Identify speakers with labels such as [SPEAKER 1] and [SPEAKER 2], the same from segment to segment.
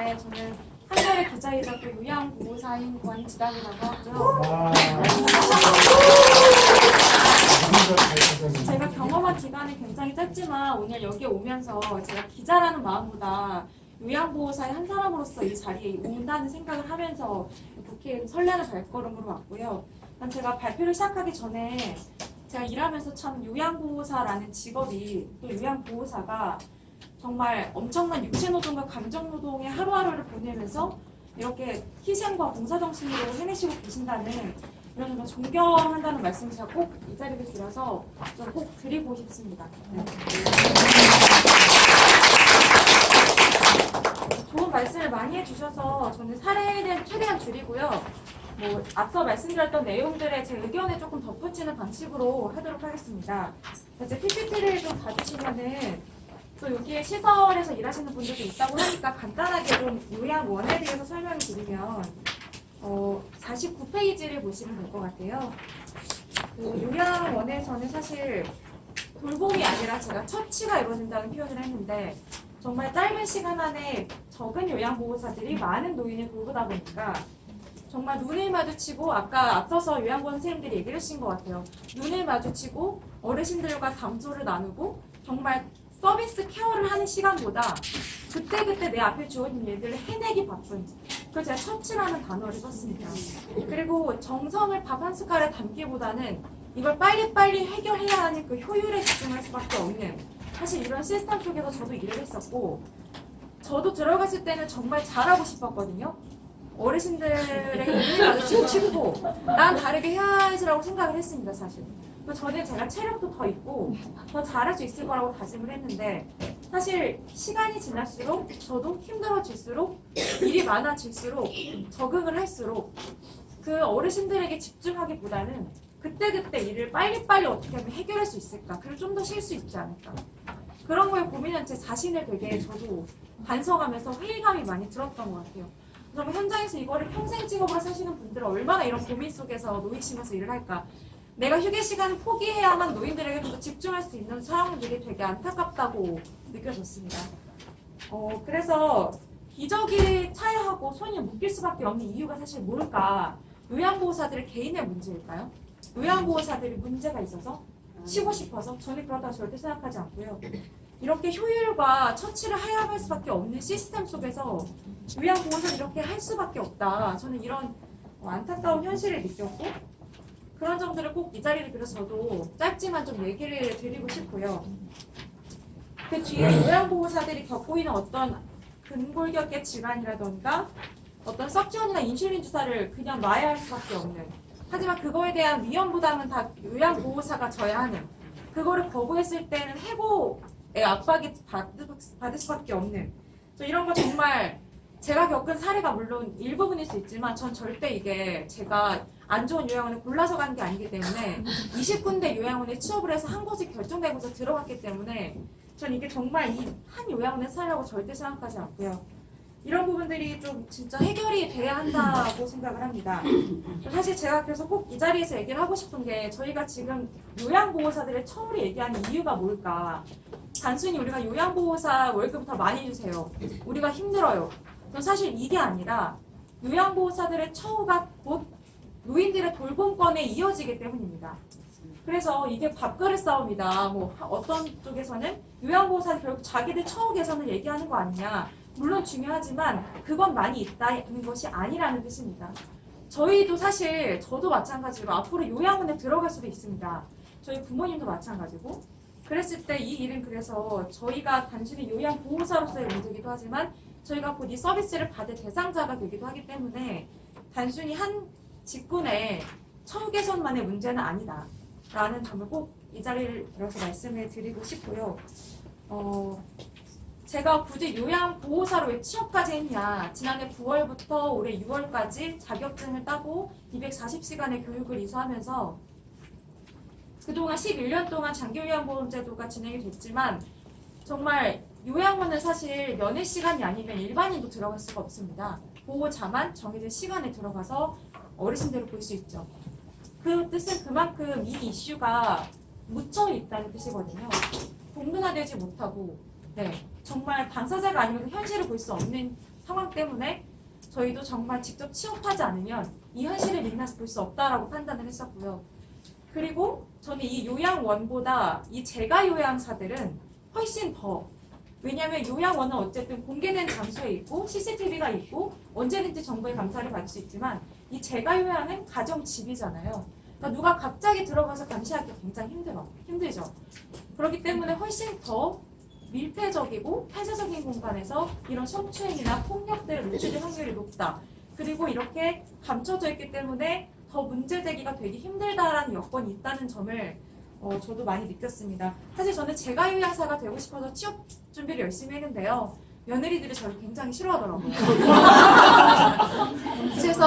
[SPEAKER 1] 네, 저는 한겨레 기자이자 또 요양보호사인 권지담이라고 하고요. 제가 경험한 기간이 굉장히 짧지만 오늘 여기에 오면서 제가 기자라는 마음보다 요양보호사의 한 사람으로서 이 자리에 온다는 생각을 하면서 국회에 설레는 발걸음으로 왔고요. 제가 발표를 시작하기 전에 제가 일하면서 참 요양보호사라는 직업이 또 요양보호사가 정말 엄청난 육체노동과 감정노동의 하루하루를 보내면서 이렇게 희생과 봉사정신으로 해내시고 계신다는 이런 정말 존경한다는 말씀을 제가 꼭 이 자리를 드려서 좀 꼭 드리고 싶습니다. 좋은 말씀을 많이 해주셔서 저는 사례는 최대한 줄이고요. 앞서 말씀드렸던 내용들의 제 의견에 조금 덧붙이는 방식으로 하도록 하겠습니다. 이제 PPT를 좀 봐주시면은 또 여기에 시설에서 일하시는 분들도 있다고 하니까 간단하게 좀 요양원에 대해서 설명을 드리면 49페이지를 보시면 될 것 같아요. 그 요양원에서는 사실 돌봄이 아니라 제가 처치가 이루어진다는 표현을 했는데 정말 짧은 시간 안에 적은 요양보호사들이 많은 노인을 돌보다 보니까 정말 눈을 마주치고 아까 앞서서 요양보호 선생님들이 얘기를 하신 것 같아요. 눈을 마주치고 어르신들과 담소를 나누고 정말 서비스 케어를 하는 시간보다 그때그때 내 앞에 주어진 일들을 해내기 바쁜 그래서 제가 처치라는 단어를 썼습니다. 그리고 정성을 밥 한 숟갈에 담기보다는 이걸 빨리빨리 해결해야 하는 그 효율에 집중할 수밖에 없는 사실 이런 시스템 속에서 저도 일을 했었고 저도 들어갔을 때는 정말 잘하고 싶었거든요. 어르신들의 눈을 마주치고 난 다르게 해야지라고 생각을 했습니다. 사실 저는 제가 체력도 더 있고 더 잘할 수 있을 거라고 다짐을 했는데 사실 시간이 지날수록 저도 힘들어질수록 일이 많아질수록 적응을 할수록 그 어르신들에게 집중하기보다는 그때그때 일을 빨리빨리 어떻게 하면 해결할 수 있을까 그리고 좀 더 쉴 수 있지 않을까 그런 거에 고민한 제 자신을 되게 저도 반성하면서 회의감이 많이 들었던 것 같아요. 그럼 현장에서 이거를 평생 직업으로 사시는 분들은 얼마나 이런 고민 속에서 놓이시면서 일을 할까 내가 휴게 시간을 포기해야만 노인들에게 좀 더 집중할 수 있는 상황들이 되게 안타깝다고 느껴졌습니다. 그래서 기저귀를 차야 하고 손이 묶일 수밖에 없는 이유가 사실 뭘까? 요양보호사들의 개인의 문제일까요? 요양보호사들이 문제가 있어서 쉬고 싶어서 저는 그렇다고 절대 생각하지 않고요. 이렇게 효율과 처치를 해야 할 수밖에 없는 시스템 속에서 요양보호사를 이렇게 할 수밖에 없다. 저는 이런 안타까운 현실을 느꼈고 그런 점들을 꼭 이 자리를 빌어서 저도 짧지만 좀 얘기를 드리고 싶고요. 그 뒤에 요양보호사들이 겪고 있는 어떤 근골격계 질환이라던가 어떤 석션이나 인슐린 주사를 그냥 놔야 할 수밖에 없는 하지만 그거에 대한 위험 부담은 다 요양보호사가 져야 하는 그거를 거부했을 때는 해고의 압박이 받을 수밖에 없는 이런 거 정말 제가 겪은 사례가 물론 일부분일 수 있지만 전 절대 이게 제가 안 좋은 요양원에 골라서 간 게 아니기 때문에 20군데 요양원에 취업을 해서 한 곳이 결정되고서 들어갔기 때문에 전 이게 정말 이 한 요양원에 살려고 절대 생각하지 않고요. 이런 부분들이 좀 진짜 해결이 돼야 한다고 생각을 합니다. 사실 제가 그래서 꼭 이 자리에서 얘기를 하고 싶은 게 저희가 지금 요양보호사들의 처우를 얘기하는 이유가 뭘까? 단순히 우리가 요양보호사 월급 더 많이 주세요. 우리가 힘들어요. 사실 이게 아니라 요양보호사들의 처우가 곧 노인들의 돌봄권에 이어지기 때문입니다. 그래서 이게 밥그릇 싸움이다. 어떤 쪽에서는 요양보호사들 결국 자기들 처우 개선을 얘기하는 거 아니냐. 물론 중요하지만 그건 많이 있다는 것이 아니라는 뜻입니다. 저희도 사실 저도 마찬가지로 앞으로 요양원에 들어갈 수도 있습니다. 저희 부모님도 마찬가지고 그랬을 때 이 일은 그래서 저희가 단순히 요양보호사로서의 문제이기도 하지만 저희가 곧 이 서비스를 받을 대상자가 되기도 하기 때문에 단순히 한 직군의 처우 개선만의 문제는 아니다 라는 점을 꼭 이 자리를 빌어서 말씀을 드리고 싶고요. 제가 굳이 요양보호사로 왜 취업까지 했냐 지난해 9월부터 올해 6월까지 자격증을 따고 240시간의 교육을 이수하면서 그동안 11년 동안 장기요양보험제도가 진행이 됐지만 정말 요양원은 사실 면회 시간이 아니면 일반인도 들어갈 수가 없습니다. 보호자만 정해진 시간에 들어가서 어르신들을 볼 수 있죠. 그 뜻은 그만큼 이 이슈가 묻혀 있다는 뜻이거든요. 공론화되지 못하고 정말 당사자가 아니면 현실을 볼 수 없는 상황 때문에 저희도 정말 직접 취업하지 않으면 이 현실을 민낯 볼 수 없다라고 판단을 했었고요. 그리고 저는 이 요양원보다 이 재가 요양사들은 훨씬 더, 왜냐하면 요양원은 어쨌든 공개된 장소에 있고 CCTV가 있고 언제든지 정부의 감사를 받을 수 있지만 이 재가 요양은 가정집이잖아요. 그러니까 누가 갑자기 들어가서 감시하기 굉장히 힘들죠. 그렇기 때문에 훨씬 더 밀폐적이고 폐쇄적인 공간에서 이런 성추행이나 폭력들을 노출될 확률이 높다. 그리고 이렇게 감춰져 있기 때문에 더 문제 제기가 되기 힘들다라는 여건이 있다는 점을 저도 많이 느꼈습니다. 사실 저는 재가 요양사가 되고 싶어서 취업 준비를 열심히 했는데요. 며느리들이 저를 굉장히 싫어하더라고요. 그래서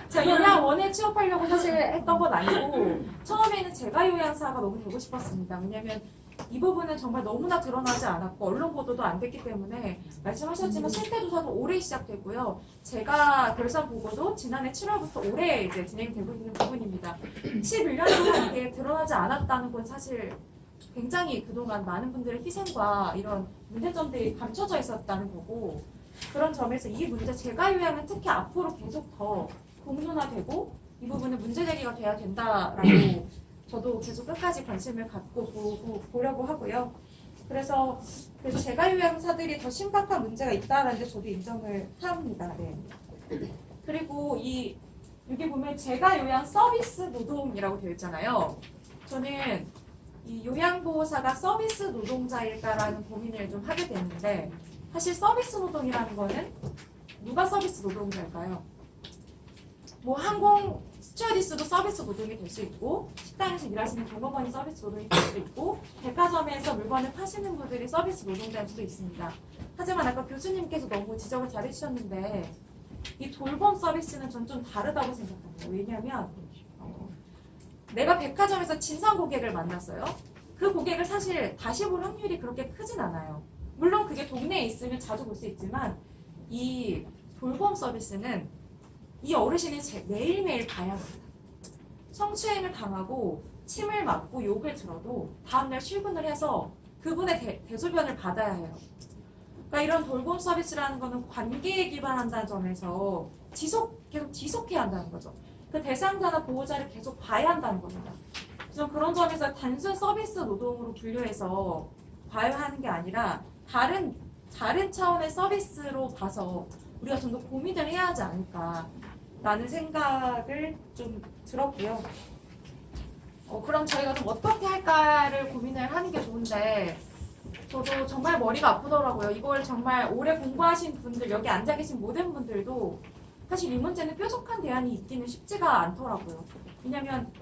[SPEAKER 1] 제가 요양원에 취업하려고 사실 했던 건 아니고 처음에는 재가 요양사가 너무 되고 싶었습니다. 왜냐하면 이 부분은 정말 너무나 드러나지 않았고 언론 보도도 안 됐기 때문에 말씀하셨지만 실태 조사도 올해 시작됐고요. 제가 결산 보고도 지난해 7월부터 올해 이제 진행되고 있는 부분입니다. 11년 동안 이게 드러나지 않았다는 건 사실 굉장히 그동안 많은 분들의 희생과 이런 문제점들이 감춰져 있었다는 거고, 그런 점에서 이 문제 재가 요양은 특히 앞으로 계속 더 공론화되고 이 부분은 문제 제기가 돼야 된다라고 저도 계속 끝까지 관심을 갖고 보려고 하고요. 그래서 재가 요양사들이 더 심각한 문제가 있다는 데 저도 인정을 합니다. 네. 그리고 여기 보면 재가 요양 서비스 노동이라고 되어 있잖아요. 저는 이 요양보호사가 서비스 노동자일까라는 고민을 좀 하게 됐는데, 사실 서비스 노동이라는 거는 누가 서비스 노동자일까요? 뭐 항공 스튜어디스도 서비스 노동이 될 수 있고, 식당에서 일하시는 종업원이 서비스 노동이 될 수도 있고, 백화점에서 물건을 파시는 분들이 서비스 노동자일 수도 있습니다. 하지만 아까 교수님께서 너무 지적을 잘 해주셨는데 이 돌봄 서비스는 전 좀 다르다고 생각합니다. 왜냐하면 내가 백화점에서 진상 고객을 만났어요. 그 고객을 사실 다시 볼 확률이 그렇게 크진 않아요. 물론 그게 동네에 있으면 자주 볼 수 있지만 이 돌봄 서비스는 이 어르신이 매일매일 봐야 합니다. 성추행을 당하고 침을 맞고 욕을 들어도 다음날 출근을 해서 그분의 대소변을 받아야 해요. 그러니까 이런 돌봄 서비스라는 거는 관계에 기반한다는 점에서 계속 지속해야 한다는 거죠. 그 대상자나 보호자를 계속 봐야 한다는 겁니다. 그래서 그런 점에서 단순 서비스 노동으로 분류해서 봐야 하는 게 아니라 다른 차원의 서비스로 봐서 우리가 좀 더 고민을 해야 하지 않을까라는 생각을 좀 들었고요. 그럼 저희가 좀 어떻게 할까를 고민을 하는 게 좋은데, 저도 정말 머리가 아프더라고요. 이걸 정말 오래 공부하신 분들, 여기 앉아 계신 모든 분들도 사실 이 문제는 뾰족한 대안이 있기는 쉽지가 않더라고요. 왜냐면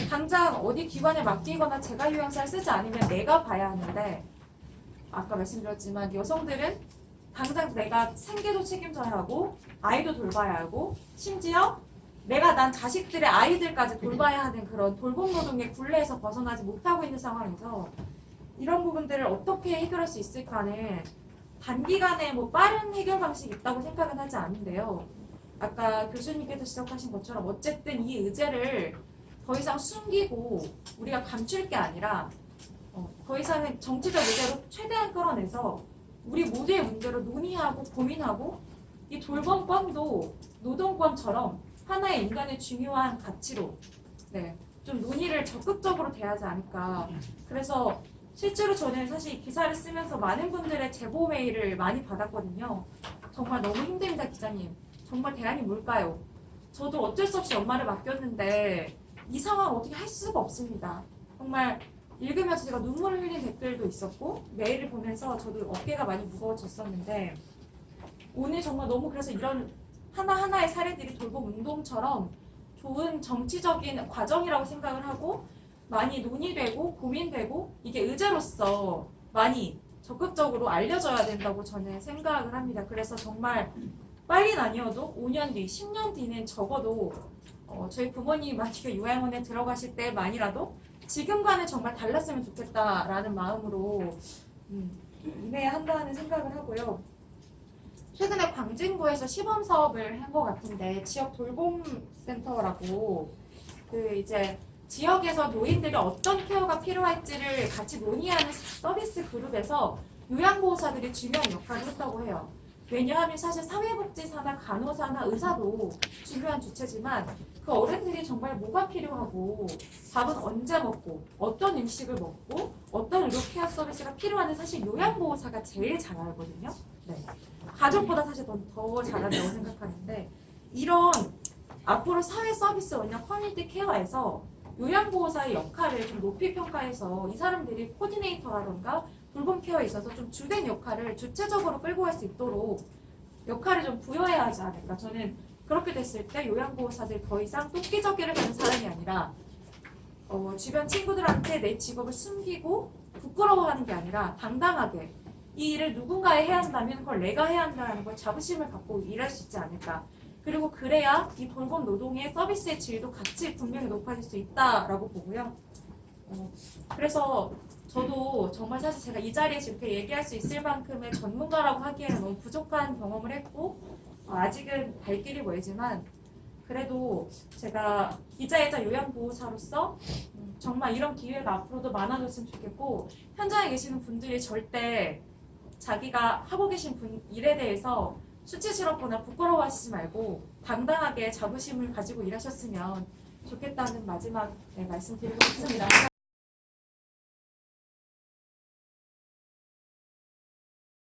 [SPEAKER 1] 당장 어디 기관에 맡기거나 재가 요양사를 쓰지 않으면 내가 봐야 하는데, 아까 말씀드렸지만 여성들은 당장 내가 생계도 책임져야 하고 아이도 돌봐야 하고 심지어 난 자식들의 아이들까지 돌봐야 하는 그런 돌봄 노동의 굴레에서 벗어나지 못하고 있는 상황에서 이런 부분들을 어떻게 해결할 수 있을까는 단기간에 빠른 해결 방식이 있다고 생각은 하지 않는데요. 아까 교수님께서 지적하신 것처럼 어쨌든 이 의제를 더 이상 숨기고 우리가 감출 게 아니라 더 이상은 정치적 의제로 최대한 끌어내서 우리 모두의 문제로 논의하고 고민하고 이 돌봄권도 노동권처럼 하나의 인간의 중요한 가치로 좀 논의를 적극적으로 대하지 않을까. 그래서 실제로 저는 사실 이 기사를 쓰면서 많은 분들의 제보 메일을 많이 받았거든요. 정말 너무 힘듭니다, 기자님. 정말 대안이 뭘까요? 저도 어쩔 수 없이 연말을 맡겼는데 이 상황 어떻게 할 수가 없습니다. 정말 읽으면서 제가 눈물을 흘린 댓글도 있었고 메일을 보면서 저도 어깨가 많이 무거워졌었는데, 오늘 정말 너무 그래서 이런 하나하나의 사례들이 돌봄 운동처럼 좋은 정치적인 과정이라고 생각을 하고 많이 논의되고 고민되고 이게 의제로서 많이 적극적으로 알려져야 된다고 저는 생각을 합니다. 그래서 정말 빨리는 아니어도 5년 뒤, 10년 뒤는 적어도 저희 부모님이 만약에 요양원에 들어가실 때만이라도 지금과는 정말 달랐으면 좋겠다라는 마음으로 임해야 한다는 생각을 하고요. 최근에 광진구에서 시범 사업을 한 것 같은데, 지역 돌봄센터라고 이제 지역에서 노인들이 어떤 케어가 필요할지를 같이 논의하는 서비스 그룹에서 요양보호사들이 중요한 역할을 했다고 해요. 왜냐하면 사실 사회복지사나 간호사나 의사도 중요한 주체지만 그 어른들이 정말 뭐가 필요하고 밥은 언제 먹고 어떤 음식을 먹고 어떤 의료 케어 서비스가 필요한지 사실 요양보호사가 제일 잘 알거든요. 네. 가족보다 사실 더 잘한다고 생각하는데 이런 앞으로 사회 서비스 원형 커뮤니티 케어에서 요양보호사의 역할을 좀 높이 평가해서 이 사람들이 코디네이터라던가 돌봄 케어에 있어서 좀 주된 역할을 주체적으로 끌고 갈 수 있도록 역할을 좀 부여해야 하지 않을까. 저는 그렇게 됐을 때 요양보호사들이 더 이상 똥기저귀를 하는 사람이 아니라 주변 친구들한테 내 직업을 숨기고 부끄러워하는 게 아니라 당당하게 이 일을 누군가에 해야 한다면 그걸 내가 해야 한다는 걸 자부심을 갖고 일할 수 있지 않을까. 그리고 그래야 이 돌봄 노동의 서비스의 질도 같이 분명히 높아질 수 있다라고 보고요. 그래서 저도 정말 사실 제가 이 자리에서 이렇게 얘기할 수 있을 만큼의 전문가라고 하기에는 너무 부족한 경험을 했고 아직은 갈 길이 멀지만 그래도 제가 기자이자 요양보호사로서 정말 이런 기회가 앞으로도 많아졌으면 좋겠고 현장에 계시는 분들이 절대 자기가 하고 계신 일에 대해서 수치스럽거나 부끄러워하시지 말고 당당하게 자부심을 가지고 일하셨으면 좋겠다는 마지막 말씀 드리고 싶습니다.